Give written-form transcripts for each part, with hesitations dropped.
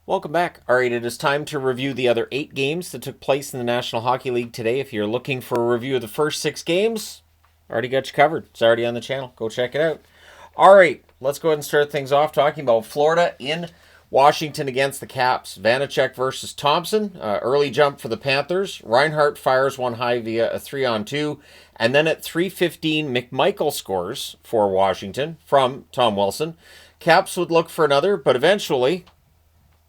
Welcome back. All right, it is time to review the other 8 games that took place in the National Hockey League today. If you're looking for a review of the first 6 games, already got you covered. It's already on the channel. Go check it out. All right, let's go ahead and start things off talking about Florida in Washington against the Caps. Vanacek versus Thompson. Early jump for the Panthers. Reinhart fires one high via a 3-on-2. And then at 3:15, McMichael scores for Washington from Tom Wilson. Caps would look for another, but eventually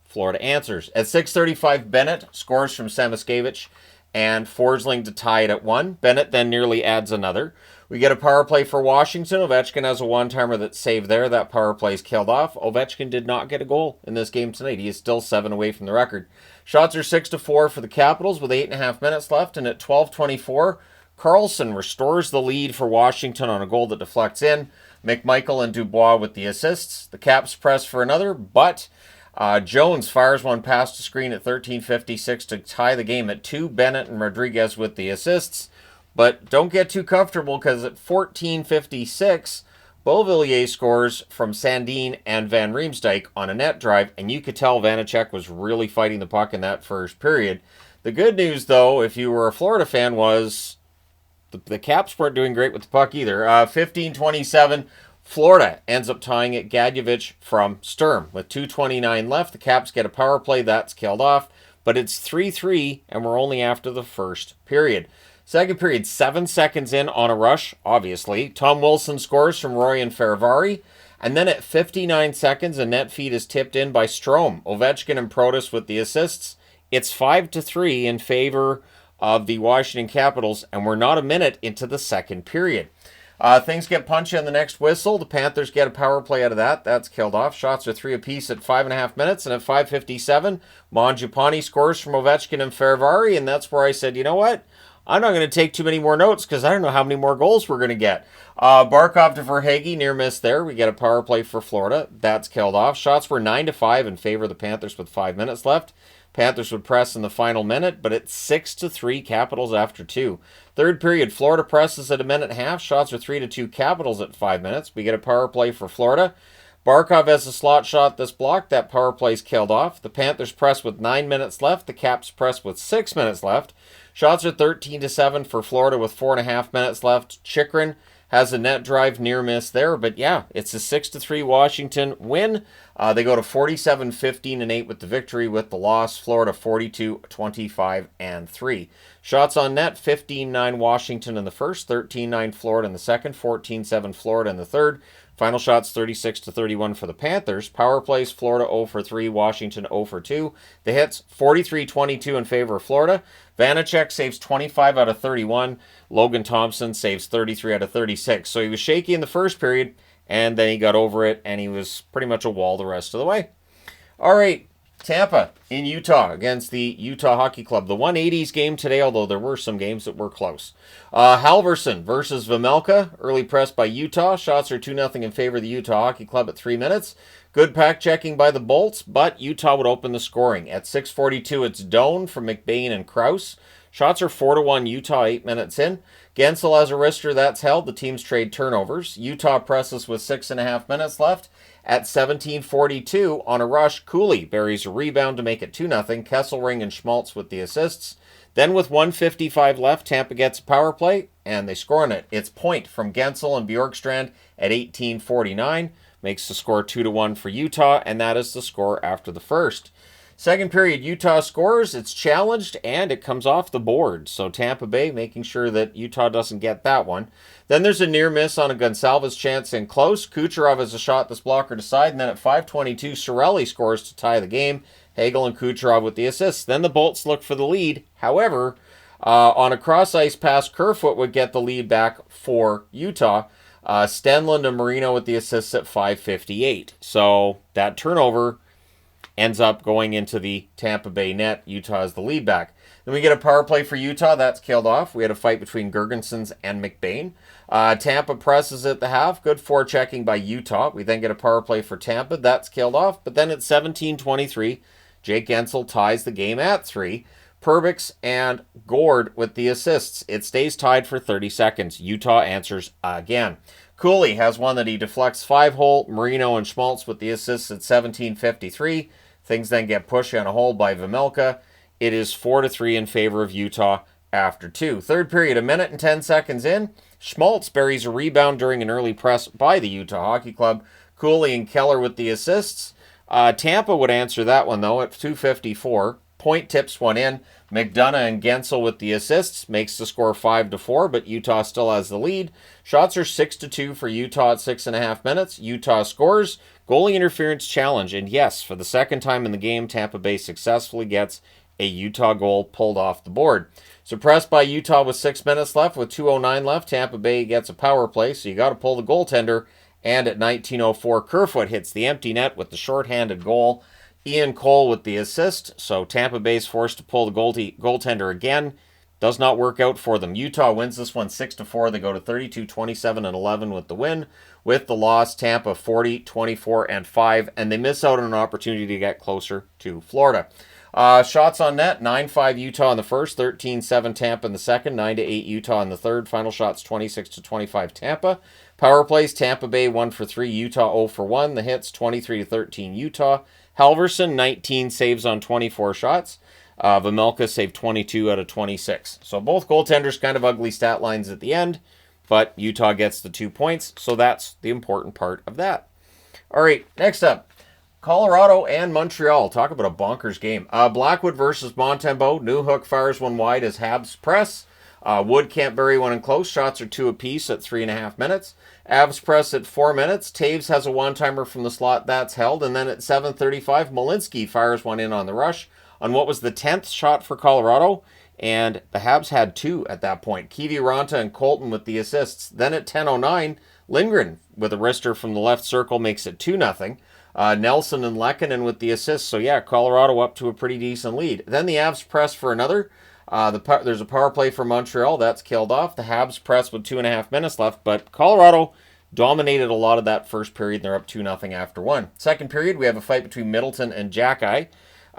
Florida answers. At 6:35, Bennett scores from Samoskevich and Forsling to tie it at 1. Bennett then nearly adds another. We get a power play for Washington. Ovechkin has a one-timer that's saved there. That power play is killed off. Ovechkin did not get a goal in this game tonight. He is still 7 away from the record. Shots are 6-4 for the Capitals with 8.5 minutes left, and at 12:24, Carlson restores the lead for Washington on a goal that deflects in. McMichael and Dubois with the assists. The Caps press for another, but Jones fires one past the screen at 13:56 to tie the game at 2. Bennett and Rodriguez with the assists. But don't get too comfortable because at 14:56, Beauvillier scores from Sandin and Van Riemsdyk on a net drive, and you could tell Vanacek was really fighting the puck in that first period. The good news, though, if you were a Florida fan, was the Caps weren't doing great with the puck either. 15:27, Florida ends up tying it. Gadjevich from Sturm. With 2:29 left, the Caps get a power play. That's killed off. But it's 3-3, and we're only after the first period. Second period, 7 seconds in on a rush, obviously. Tom Wilson scores from Roy and Feravari. And then at 59 seconds, a net feed is tipped in by Strome. Ovechkin and Protas with the assists. It's 5-3 in favor of the Washington Capitals, and we're not a minute into the second period. Things get punchy on the next whistle. The Panthers get a power play out of that. That's killed off. Shots are 3 apiece at 5.5 minutes, and at 5:57, Mangiapane scores from Ovechkin and Feravari, and that's where I said, you know what? I'm not going to take too many more notes because I don't know how many more goals we're going to get. Barkov to Verhaeghe, near miss there. We get a power play for Florida. That's killed off. Shots were 9-5 in favor of the Panthers with 5 minutes left. Panthers would press in the final minute, but it's 6-3 Capitals after 2. Third period, Florida presses at a minute and a half. Shots are 3-2 Capitals at 5 minutes. We get a power play for Florida. Barkov has a slot shot this block. That power play is killed off. The Panthers press with 9 minutes left. The Caps press with 6 minutes left. Shots are 13-7 for Florida with 4.5 minutes left. Chychrun has a net drive near miss there, but yeah, it's a 6-3 Washington win. They go to 47-15-8 with the victory. With the loss, Florida 42-25-3. Shots on net, 15-9 Washington in the first, 13-9 Florida in the second, 14-7 Florida in the third. Final shots 36-31 for the Panthers. Power plays, Florida 0 for 3, Washington 0 for 2. The hits 43-22 in favor of Florida. Vanacek saves 25 out of 31. Logan Thompson saves 33 out of 36. So he was shaky in the first period, and then he got over it, and he was pretty much a wall the rest of the way. All right, Tampa in Utah against the Utah Hockey Club. The 180s game today, although there were some games that were close. Halverson versus Vejmelka. Early press by Utah. Shots are 2-0 in favor of the Utah Hockey Club at 3 minutes. Good pack checking by the Bolts, but Utah would open the scoring. At 6:42, it's Doan from McBain and Krause. Shots are 4-1 Utah 8 minutes in. Gensel has a wrister that's held. The teams trade turnovers. Utah presses with 6.5 minutes left. At 17:42, on a rush, Cooley buries a rebound to make it 2-0. Kesselring and Schmaltz with the assists. Then with 1:55 left, Tampa gets a power play, and they score on it. It's Point from Gensel and Bjorkstrand at 18:49. Makes the score 2-1 for Utah, and that is the score after the first. Second period, Utah scores, it's challenged, and it comes off the board. So Tampa Bay making sure that Utah doesn't get that one. Then there's a near miss on a Gonsalves chance in close. Kucherov has a shot this blocker to side, and then at 5:22, Cirelli scores to tie the game. Hagel and Kucherov with the assists. Then the Bolts look for the lead. However, on a cross-ice pass, Kerfoot would get the lead back for Utah. Stenlund and Marino with the assists at 5:58. So that turnover ends up going into the Tampa Bay net. Utah has the lead back. Then we get a power play for Utah. That's killed off. We had a fight between Girgensons and McBain. Tampa presses at the half. Good forechecking by Utah. We then get a power play for Tampa. That's killed off. But then at 17:23, Jake Gensel ties the game at 3. Perbix and Gord with the assists. It stays tied for 30 seconds. Utah answers again. Cooley has one that he deflects 5-hole. Marino and Schmaltz with the assists at 17:53. Things then get pushed on a hold by Vejmelka. It is 4-3 in favor of Utah after 2. Third period, 1 minute and 10 seconds in. Schmaltz buries a rebound during an early press by the Utah Hockey Club. Cooley and Keller with the assists. Tampa would answer that one, though, at 2:54. Point tips one in. McDonough and Gensel with the assists. Makes the score 5-4, but Utah still has the lead. Shots are 6-2 for Utah at 6.5 minutes. Utah scores. Goalie interference challenge. And yes, for the second time in the game, Tampa Bay successfully gets a Utah goal pulled off the board. Suppressed by Utah with 6 minutes left. With 2:09 left, Tampa Bay gets a power play, so you got to pull the goaltender. And at 19:04, Kerfoot hits the empty net with the shorthanded goal. Ian Cole with the assist, so Tampa Bay's forced to pull the goaltender again. Does not work out for them. Utah wins this one 6-4. They go to 32, 27, and 11 with the win. With the loss, Tampa 40, 24, and 5, and they miss out on an opportunity to get closer to Florida. Shots on net, 9-5 Utah in the first, 13-7 Tampa in the second, 9-8 Utah in the third. Final shots 26-25 Tampa. Power plays, Tampa Bay 1 for 3, Utah 0 for 1. The hits 23-13 Utah. Halverson 19 saves on 24 shots. Vejmelka saved 22 out of 26. So both goaltenders kind of ugly stat lines at the end, but Utah gets the 2 points, so that's the important part of that. All right, next up. Colorado and Montreal. Talk about a bonkers game. Blackwood versus Montembeault. Newhook fires one wide as Habs press. Wood can't bury one in close. Shots are 2 apiece at 3.5 minutes. Avs press at 4 minutes. Taves has a one-timer from the slot. That's held. And then at 7:35, Malinsky fires one in on the rush on what was the 10th shot for Colorado. And the Habs had 2 at that point. Kiviranta and Colton with the assists. Then at 10:09, Lindgren with a wrister from the left circle makes it 2-0. Nelson and Lehkonen with the assists. So yeah, Colorado up to a pretty decent lead. Then the Avs press for another. There's a power play for Montreal. That's killed off. The Habs press with 2.5 minutes left, but Colorado dominated a lot of that first period. They're up 2-0 after 1. Second period, we have a fight between Middleton and Jackeye.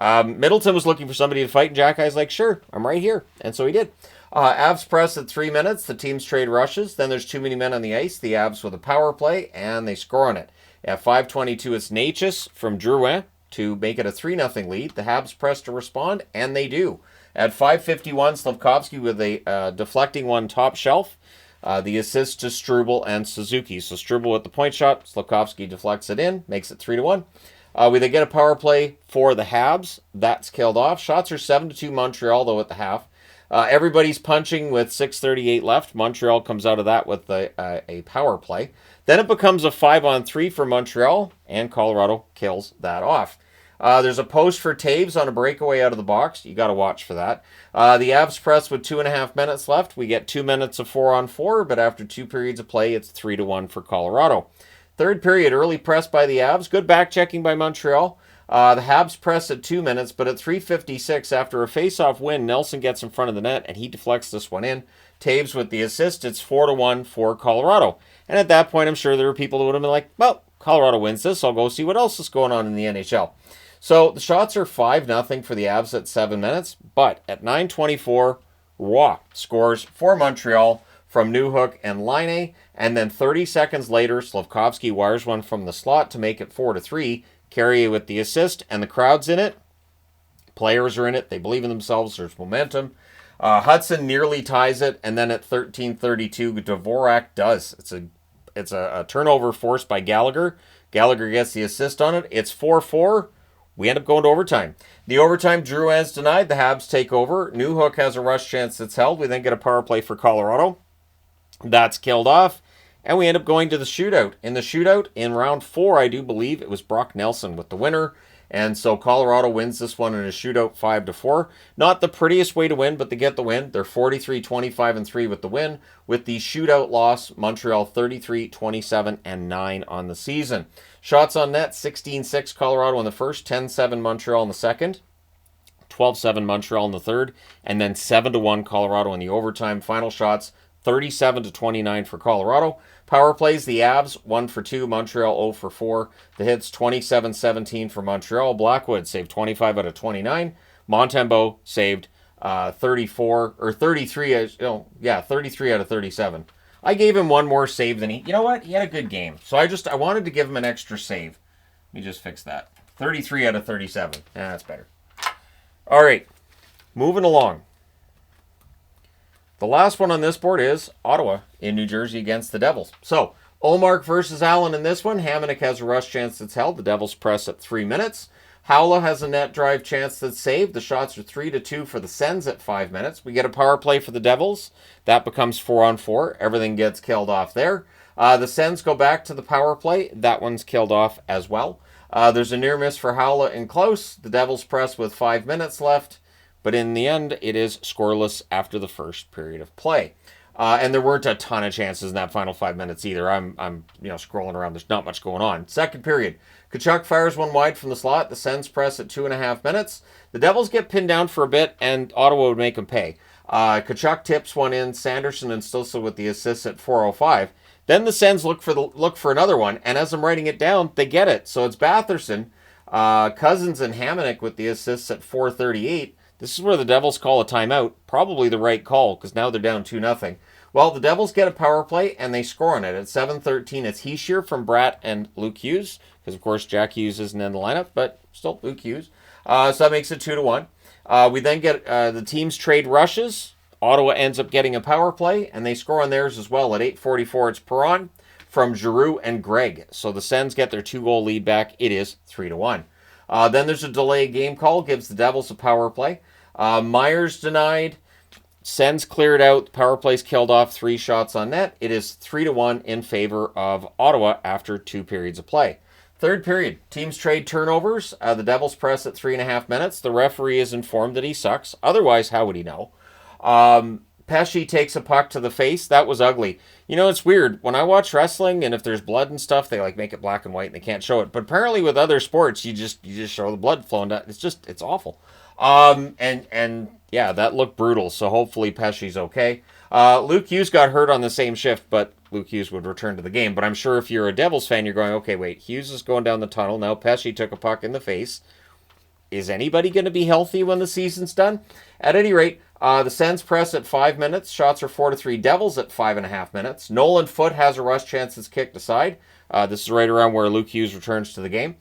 Middleton was looking for somebody to fight, and Jackeye's like, sure, I'm right here. And so he did. Avs press at 3 minutes. The teams trade rushes. Then there's too many men on the ice. The Avs with a power play, and they score on it. At 5:22, it's Natchez from Drouin to make it a 3-0 lead. The Habs press to respond, and they do. At 5:51, Slavkovsky with a deflecting one top shelf. The assist to Struble and Suzuki. So Struble with the point shot. Slavkovsky deflects it in, makes it 3-1. We then get a power play for the Habs. That's killed off. Shots are 7-2 Montreal, though, at the half. Everybody's punching with 6:38 left. Montreal comes out of that with a power play. Then it becomes a 5-on-3 for Montreal, and Colorado kills that off. There's a post for Taves on a breakaway out of the box. You got to watch for that. The Avs press with 2.5 minutes left. We get 2 minutes of 4-on-4, but after 2 periods of play, it's 3-1 for Colorado. Third period, early press by the Avs. Good back checking by Montreal. The Habs press at 2 minutes, but at 3:56, after a face-off win, Nelson gets in front of the net, and he deflects this one in. Taves with the assist. It's 4-1 for Colorado. And at that point, I'm sure there were people who would have been like, well, Colorado wins this. I'll go see what else is going on in the NHL. So the shots are 5-0 for the Avs at 7 minutes, but at 9:24, Roy scores for Montreal from Newhook and Laine, and then 30 seconds later, Slavkovsky wires one from the slot to make it 4-3. Carrier with the assist, and the crowd's in it. Players are in it. They believe in themselves. There's momentum. Hudson nearly ties it, and then at 13:32, Dvorak does. It's a turnover forced by Gallagher. Gallagher gets the assist on it. It's 4-4. We end up going to overtime. The overtime, Drouin's denied. The Habs take over. Newhook has a rush chance that's held. We then get a power play for Colorado. That's killed off. And we end up going to the shootout. In the shootout, in round 4, I do believe, it was Brock Nelson with the winner. And so Colorado wins this one in a shootout 5-4. Not the prettiest way to win, but they get the win. They're 43-25-3 with the win. With the shootout loss, Montreal 33-27-9 on the season. Shots on net, 16-6 Colorado in the first, 10-7 Montreal in the second, 12-7 Montreal in the third, and then 7-1 Colorado in the overtime. Final shots, 37-29 for Colorado. Power plays, the Avs, 1 for 2, Montreal 0 for 4. The hits, 27-17 for Montreal. Blackwood saved 25 out of 29. Montembeault saved 33 out of 37. I gave him one more save than he... You know what? He had a good game. So I wanted to give him an extra save. Let me just fix that. 33 out of 37. That's better. All right, moving along. The last one on this board is Ottawa in New Jersey against the Devils. So, Ullmark versus Allen in this one. Hamonic has a rush chance that's held. The Devils press at 3 minutes. Howla has a net drive chance that's saved. The shots are 3-2 for the Sens at 5 minutes. We get a power play for the Devils. That becomes 4-on-4. Everything gets killed off there. The Sens go back to the power play. That one's killed off as well. There's a near miss for Howla and close. The Devils press with 5 minutes left. But in the end, it is scoreless after the first period of play. And there weren't a ton of chances in that final 5 minutes either. I'm scrolling around. There's not much going on. Second period. Tkachuk fires one wide from the slot. The Sens press at 2.5 minutes. The Devils get pinned down for a bit, and Ottawa would make them pay. Tkachuk tips one in. Sanderson and Stützle with the assists at 4:05. Then the Sens look for another one, and as I'm writing it down, they get it. So it's Batherson, Cousins, and Hamonic with the assists at 4:38. This is where the Devils call a timeout. Probably the right call, because now they're down 2-0. Well, the Devils get a power play, and they score on it. At 7:13, it's Hischier from Bratt and Luke Hughes, because, of course, Jack Hughes isn't in the lineup, but still Luke Hughes. So that makes it 2-1. We then get the teams trade rushes. Ottawa ends up getting a power play, and they score on theirs as well. At 8:44, it's Perron from Giroux and Gregg. So the Sens get their 2-goal lead back. It is 3-1. Then there's a delayed game call, gives the Devils a power play. Myers denied. Sens cleared out. The power play's killed off. 3 shots on net. It is 3-1 in favor of Ottawa after 2 periods of play. Third period. Teams trade turnovers. The Devils press at 3.5 minutes. The referee is informed that he sucks. Otherwise, how would he know? Pesce takes a puck to the face. That was ugly. You know, it's weird. When I watch wrestling, and if there's blood and stuff, they make it black and white and they can't show it. But apparently with other sports, you just show the blood flowing down. It's awful. And yeah, that looked brutal. So hopefully Pesce's okay. Luke Hughes got hurt on the same shift, but Luke Hughes would return to the game. But I'm sure if you're a Devils fan, you're going, okay, wait, Hughes is going down the tunnel. Now Pesce took a puck in the face. Is anybody going to be healthy when the season's done? At any rate, the Sens press at 5 minutes. Shots are 4-3 Devils at 5.5 minutes. Nolan Foote has a rush chance that's kicked aside. This is right around where Luke Hughes returns to the game.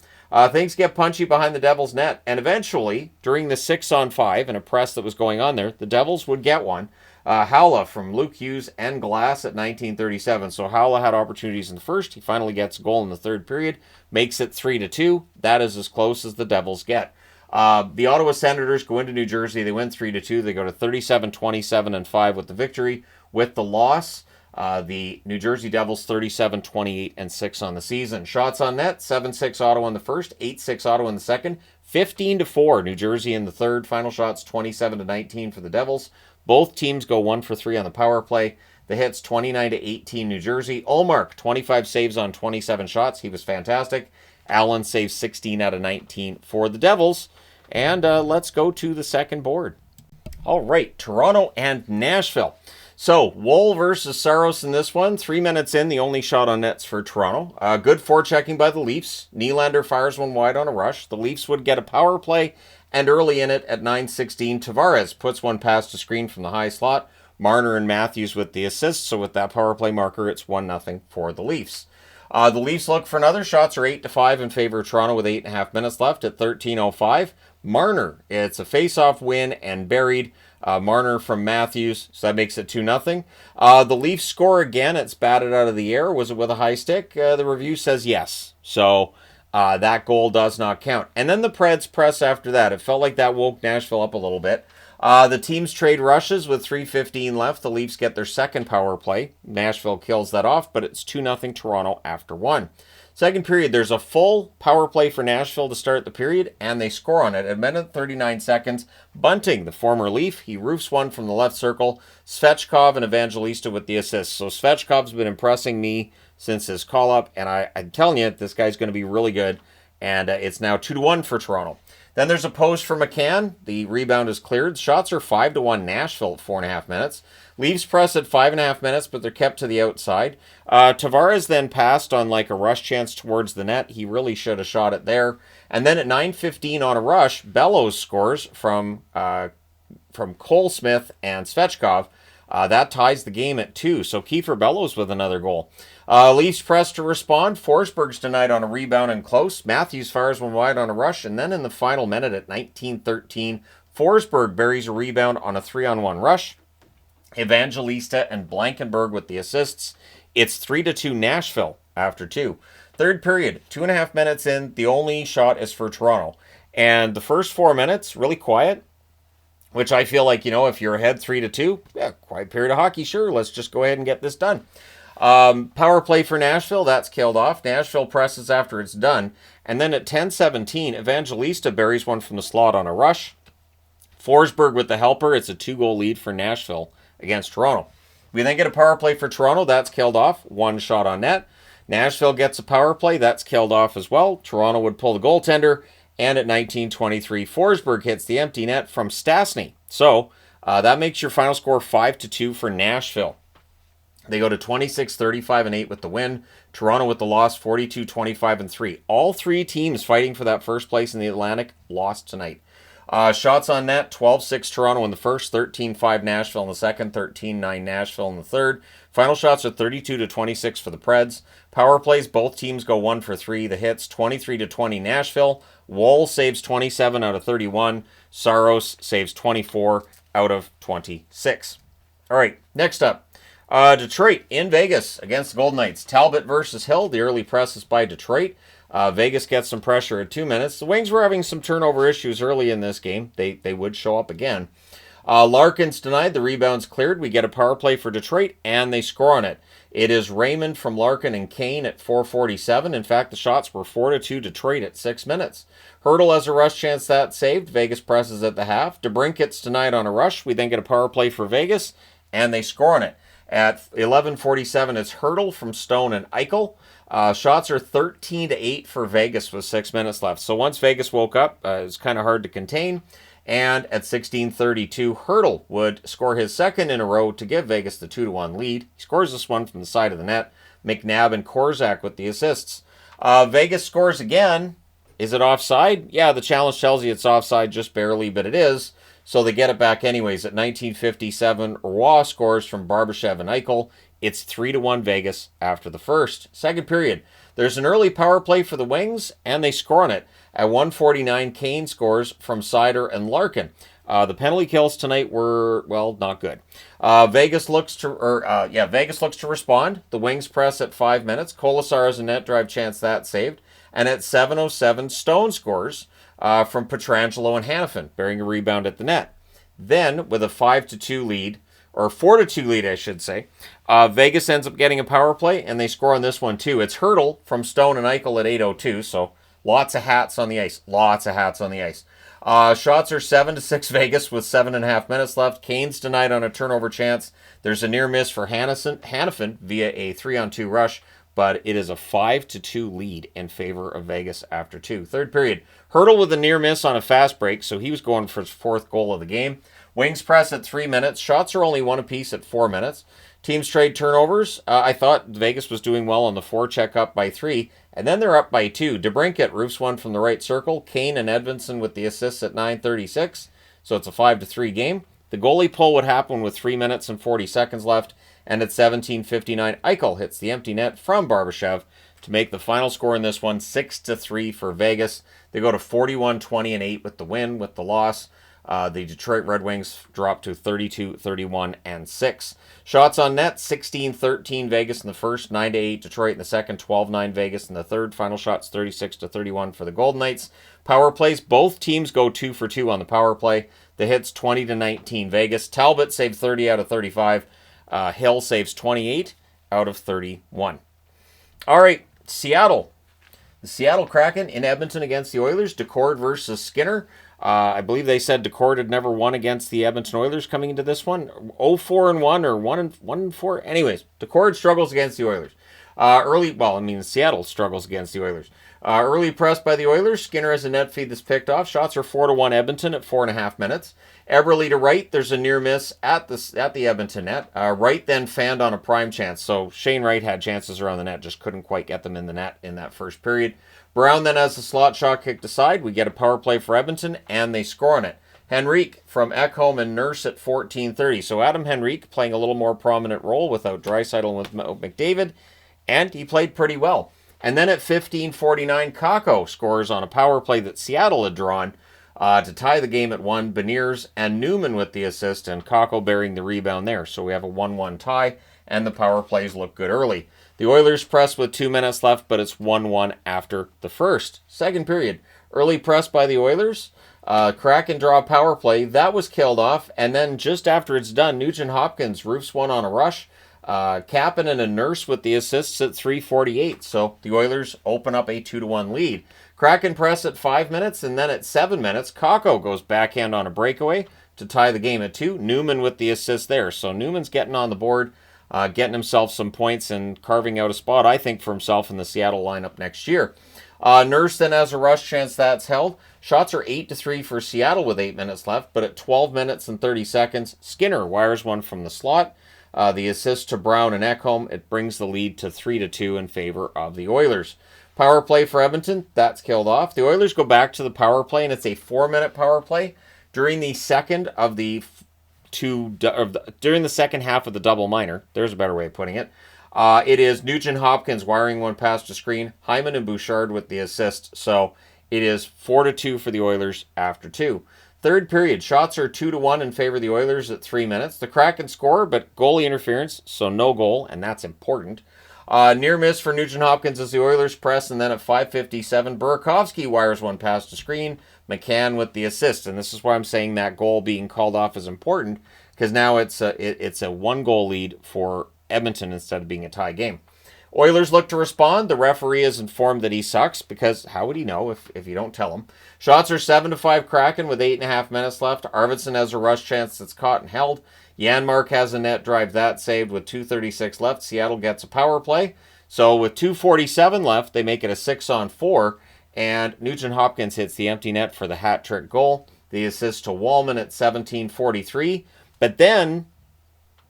Things get punchy behind the Devils' net, and eventually, during the 6-on-5 and a press that was going on there, the Devils would get one. Howla from Luke Hughes and Glass at 19:37. So Howla had opportunities in the first. He finally gets a goal in the third period, makes it 3-2. That is as close as the Devils get. The Ottawa Senators go into New Jersey. They win 3-2. They go to 37-27-5 with the victory. With the loss, the New Jersey Devils 37-28-6 on the season. Shots on net, 7-6 Ottawa in the first, 8-6 Ottawa in the second, 15-4 New Jersey in the third. Final shots 27-19 for the Devils. Both teams go 1 for 3 on the power play. The hits 29-18 New Jersey. Ullmark 25 saves on 27 shots. He was fantastic. Allen saves 16 out of 19 for the Devils. And let's go to the second board. All right, Toronto and Nashville. So, Woll versus Saros in this one. 3 minutes in, the only shot on net's for Toronto. Good forechecking by the Leafs. Nylander fires one wide on a rush. The Leafs would get a power play, and early in it at 9:16, Tavares puts one past a screen from the high slot. Marner and Matthews with the assist, so with that power play marker, it's 1-0 for the Leafs. The Leafs look for another. Shots are 8-5 in favor of Toronto with 8.5 minutes left at 13:05. Marner, it's a face-off win and buried. Marner from Matthews, so that makes it 2-0. The Leafs score again. It's batted out of the air. Was it with a high stick? The review says yes. So that goal does not count. And then the Preds press after that. It felt like that woke Nashville up a little bit. The teams trade rushes with 3:15 left. The Leafs get their second power play. Nashville kills that off, but it's 2-0 Toronto after 1. Second period, there's a full power play for Nashville to start the period, and they score on it at 1:39 seconds. Bunting, the former Leaf, he roofs one from the left circle. Svechkov and Evangelista with the assist. So Svechkov's been impressing me since his call-up, and I'm telling you, this guy's going to be really good, and it's now 2-1 for Toronto. Then there's a post for McCann. The rebound is cleared. Shots are 5-1 Nashville at 4.5 minutes. Leafs press at 5.5 minutes, but they're kept to the outside. Tavares then passed on like a rush chance towards the net. He really should have shot it there. And then at 9:15 on a rush, Bellows scores from Cole Smith and Svechkov. That ties the game at 2. So Kiefer Bellows with another goal. Leafs press to respond. Forsberg's denied on a rebound and close. Matthews fires one wide on a rush. And then in the final minute at 19:13, Forsberg buries a rebound on a 3-on-1 rush. Evangelista and Blankenberg with the assists. It's 3-2 Nashville after 2. Third period, 2.5 minutes in. The only shot is for Toronto. And the first 4 minutes, really quiet. Which I feel like, if you're ahead 3-2, yeah, quiet period of hockey, sure, let's just go ahead and get this done. Power play for Nashville, that's killed off. Nashville presses after it's done. And then at 10:17, Evangelista buries one from the slot on a rush. Forsberg with the helper, it's a 2-goal lead for Nashville against Toronto. We then get a power play for Toronto, that's killed off. 1 shot on net. Nashville gets a power play, that's killed off as well. Toronto would pull the goaltender. And at 19:23, Forsberg hits the empty net from Stastny. So that makes your final score 5-2 for Nashville. They go to 26-35-8 with the win. Toronto with the loss, 42-25-3. All 3 teams fighting for that first place in the Atlantic lost tonight. Shots on net, 12-6 Toronto in the first, 13-5 Nashville in the second, 13-9 Nashville in the third. Final shots are 32-26 for the Preds. Power plays, both teams go 1 for 3. The hits, 23-20 Nashville. Woll saves 27 out of 31. Saros saves 24 out of 26. All right, next up. Detroit in Vegas against the Golden Knights. Talbot versus Hill. The early press is by Detroit. Vegas gets some pressure at 2 minutes. The Wings were having some turnover issues early in this game. They would show up again. Larkin's denied. The rebound's cleared. We get a power play for Detroit, and they score on it. It is Raymond from Larkin and Kane at 4:47. In fact, the shots were 4-2 Detroit at 6 minutes. Hurdle has a rush chance that's saved. Vegas presses at the half. DeBrincat's denied on a rush. We then get a power play for Vegas, and they score on it. At 11:47, it's Hurdle from Stone and Eichel. Shots are 13-8 for Vegas with 6 minutes left. So once Vegas woke up, it was kind of hard to contain. And at 16:32, Hurdle would score his second in a row to give Vegas the 2-1 lead. He scores this one from the side of the net. McNabb and Korzak with the assists. Vegas scores again. Is it offside? Yeah, the challenge tells you it's offside just barely, but it is. So they get it back anyways. At 19:57, Roy scores from Barbashev and Eichel. It's 3-1 Vegas after the first. Second period, there's an early power play for the Wings, and they score on it. At 1:49, Kane scores from Sider and Larkin. The penalty kills tonight were, well, not good. Vegas looks to respond. The Wings press at 5 minutes. Kolasar has a net drive chance that's saved. And at 7:07, Stone scores from Pietrangelo and Hanifin, bearing a rebound at the net. Then, with a 5-2 lead, or 4-2 lead, I should say, Vegas ends up getting a power play, and they score on this one too. It's Hurdle from Stone and Eichel at 8:02, so lots of hats on the ice. Shots are 7-6 Vegas with 7.5 minutes left. Kane's denied on a turnover chance. There's a near miss for Hanifin via a 3-on-2 rush, but it is a 5-2 lead in favor of Vegas after 2. Third period, Hurdle with a near miss on a fast break, so he was going for his 4th goal of the game. Wings press at 3 minutes. Shots are only 1 apiece at 4 minutes. Teams trade turnovers. I thought Vegas was doing well on the forecheck, up by 3, and then they're up by 2. DeBrincat roofs one from the right circle. Kane and Edvinsson with the assists at 9:36, so it's a 5-3 game. The goalie pull would happen with 3 minutes and 40 seconds left, and at 17:59, Eichel hits the empty net from Barbashev to make the final score in this one 6-3 for Vegas. They go to 41-20-8 with the win. With the loss, the Detroit Red Wings drop to 32-31-6. Shots on net, 16-13 Vegas in the first, 9-8 Detroit in the second, 12-9 Vegas in the third. Final shots 36-31 for the Golden Knights. Power plays, both teams go 2 for 2 on the power play. The hits 20-19 Vegas. Talbot saved 30 out of 35. Hill saves 28 out of 31. All right, Seattle. The Seattle Kraken in Edmonton against the Oilers. Decord versus Skinner. I believe they said Decord had never won against the Edmonton Oilers coming into this one. 0-4-1 or 1-4. Anyways, Decord struggles against the Oilers. Seattle struggles against the Oilers. Early press by the Oilers. Skinner has a net feed that's picked off. Shots are 4-1 Edmonton at 4.5 minutes. Eberle to Wright. There's a near miss at the Edmonton net. Wright then fanned on a prime chance. So Shane Wright had chances around the net, just couldn't quite get them in the net in that first period. Brown then has a slot shot kicked aside. We get a power play for Edmonton, and they score on it. Henrique from Ekholm and Nurse at 14:30. So Adam Henrique playing a little more prominent role without Draisaitl and with McDavid, and he played pretty well. And then at 15:49, Kakko scores on a power play that Seattle had drawn to tie the game at 1. Beniers and Newman with the assist, and Kakko bearing the rebound there. So we have a 1-1 tie, and the power plays look good early. The Oilers press with 2 minutes left, but it's 1-1 after the first. Second period, early press by the Oilers. Kraken draw power play. That was killed off, and then just after it's done, Nugent Hopkins roofs one on a rush. Kapanen and Nurse with the assists at 3:48. So the Oilers open up a 2-1 lead. Kraken press at 5 minutes, and then at 7 minutes, Kakko goes backhand on a breakaway to tie the game at 2. Newman with the assist there. So Newman's getting on the board, getting himself some points and carving out a spot, I think, for himself in the Seattle lineup next year. Nurse then has a rush chance that's held. Shots are 8-3 for Seattle with 8 minutes left, but at 12 minutes and 30 seconds, Skinner wires one from the slot. The assist to Brown and Ekholm, it brings the lead to 3-2 in favor of the Oilers. Power play for Edmonton, that's killed off. The Oilers go back to the power play, and it's a 4-minute power play. During the second of the during the second half of the double minor, there's a better way of putting it. It is Nugent Hopkins wiring one past the screen, Hyman and Bouchard with the assist. So it is 4-2 for the Oilers after 2. Third period, shots are 2-1 in favor of the Oilers at 3 minutes. The Kraken score, but goalie interference, so no goal, and that's important. Near miss for Nugent Hopkins as the Oilers press, and then at 5:57, Burakovsky wires one past the screen. McCann with the assist, and this is why I'm saying that goal being called off is important, because now it's a 1-goal lead for Edmonton instead of being a tie game. Oilers look to respond. The referee is informed that he sucks, because how would he know if you don't tell him? Shots are 7-5 Kraken with 8.5 minutes left. Arvidsson has a rush chance that's caught and held. Janmark has a net drive that saved with 2:36 left. Seattle gets a power play. So with 2:47 left, they make it a 6-on-4, and Nugent Hopkins hits the empty net for the hat-trick goal. The assist to Wallman at 17:43. But then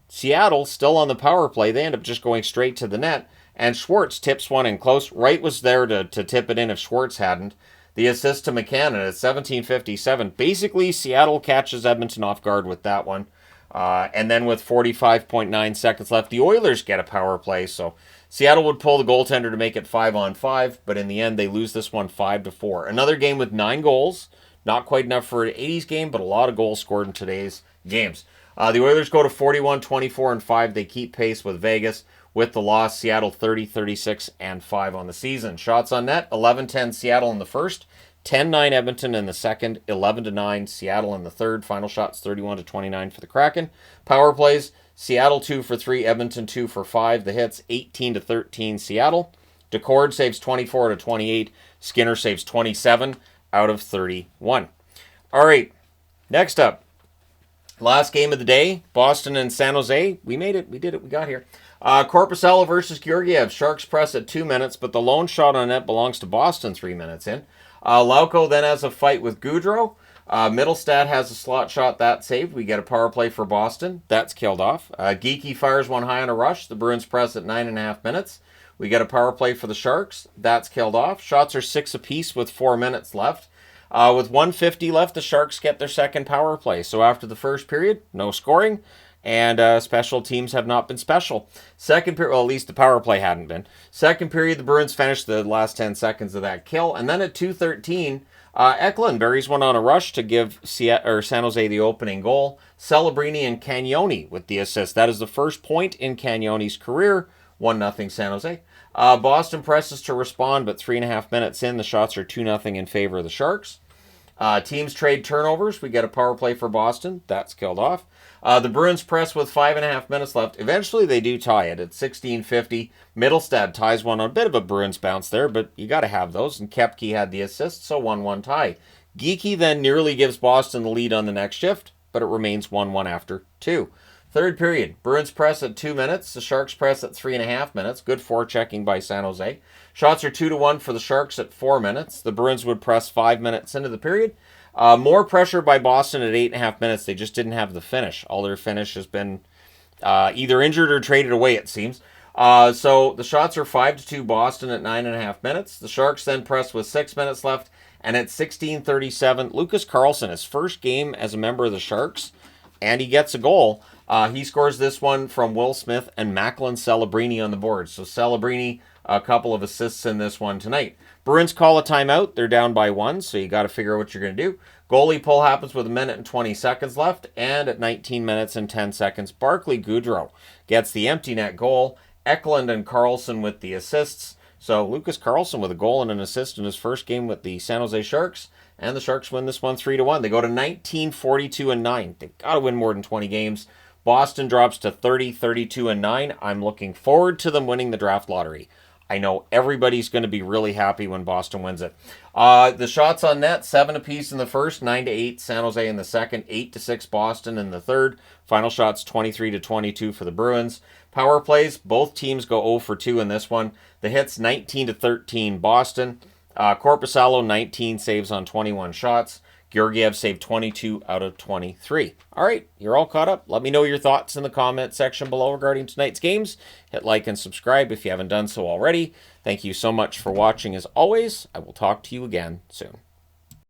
Seattle, still on the power play, they end up just going straight to the net, and Schwartz tips one in close. Wright was there to tip it in if Schwartz hadn't. The assist to McCann at 17:57. Basically, Seattle catches Edmonton off guard with that one. And then with 45.9 seconds left, the Oilers get a power play. So Seattle would pull the goaltender to make it 5-on-5, but in the end, they lose this one 5-4. Another game with 9 goals. Not quite enough for an 80s game, but a lot of goals scored in today's games. The Oilers go to 41-24-5. They keep pace with Vegas. With the loss, Seattle 30-36-5 on the season. Shots on net, 11-10 Seattle in the first, 10-9 Edmonton in the second, 11-9 Seattle in the third. Final shots 31-29 for the Kraken. Power plays, Seattle 2 for 3, Edmonton 2 for 5. The hits 18-13 Seattle. Decord saves 24-28. Skinner saves 27 out of 31. All right, next up. Last game of the day, Boston and San Jose. We made it. We did it. We got here. Korpisalo versus Georgiev. Sharks press at 2 minutes, but the lone shot on net belongs to Boston 3 minutes in. Lauko then has a fight with Goudreau. Middlestad has a slot shot that saved. We get a power play for Boston. That's killed off. Geekie fires one high on a rush. The Bruins press at 9.5 minutes. We get a power play for the Sharks. That's killed off. Shots are 6 apiece with 4 minutes left. With 1:50 left, the Sharks get their second power play. So after the first period, no scoring, and special teams have not been special. Second period, well, at least the power play hadn't been. Second period, the Bruins finished the last 10 seconds of that kill, and then at 2:13, Eklund buries one on a rush to give San Jose the opening goal. Celebrini and Cagnoni with the assist. That is the first point in Cagnoni's career. 1-0 San Jose. Boston presses to respond, but 3.5 minutes in, the shots are 2-0 in favor of the Sharks. Teams trade turnovers. We get a power play for Boston. That's killed off. The Bruins press with 5.5 minutes left. Eventually, they do tie it at 16:50. Middlestad ties one on a bit of a Bruins bounce there, but you got to have those. And Koepke had the assist, so 1-1 tie. Geekie then nearly gives Boston the lead on the next shift, but it remains 1-1 after 2. Third period, Bruins press at 2 minutes. The Sharks press at 3.5 minutes. Good forechecking by San Jose. Shots are 2-1 for the Sharks at 4 minutes. The Bruins would press 5 minutes into the period. More pressure by Boston at 8.5 minutes. They just didn't have the finish. All their finish has been either injured or traded away, it seems. So the shots are 5-2 Boston at 9.5 minutes. The Sharks then press with 6 minutes left. And at 16:37, Lucas Carlson, his first game as a member of the Sharks, and he gets a goal. He scores this one from Will Smith and Macklin Celebrini on the board. So Celebrini, a couple of assists in this one tonight. Bruins call a timeout. They're down by 1, so you got to figure out what you're going to do. Goalie pull happens with 1:20 left, and at 19 minutes and 10 seconds, Barclay Goodrow gets the empty net goal. Eklund and Carlson with the assists. So Lucas Carlson with a goal and an assist in his first game with the San Jose Sharks, and the Sharks win this one 3-1. They go to 19, 42, and 9. They've got to win more than 20 games. Boston drops to 30, 32, and 9. I'm looking forward to them winning the draft lottery. I know everybody's going to be really happy when Boston wins it. The shots on net, 7 apiece in the first, 9-8 San Jose in the second, 8-6 Boston in the third. Final shots 23-22 for the Bruins. Power plays, both teams go 0 for 2 in this one. The hits 19-13 Boston. Korpisalo 19 saves on 21 shots. Georgiev saved 22 out of 23. All right, you're all caught up. Let me know your thoughts in the comment section below regarding tonight's games. Hit like and subscribe if you haven't done so already. Thank you so much for watching as always. I will talk to you again soon.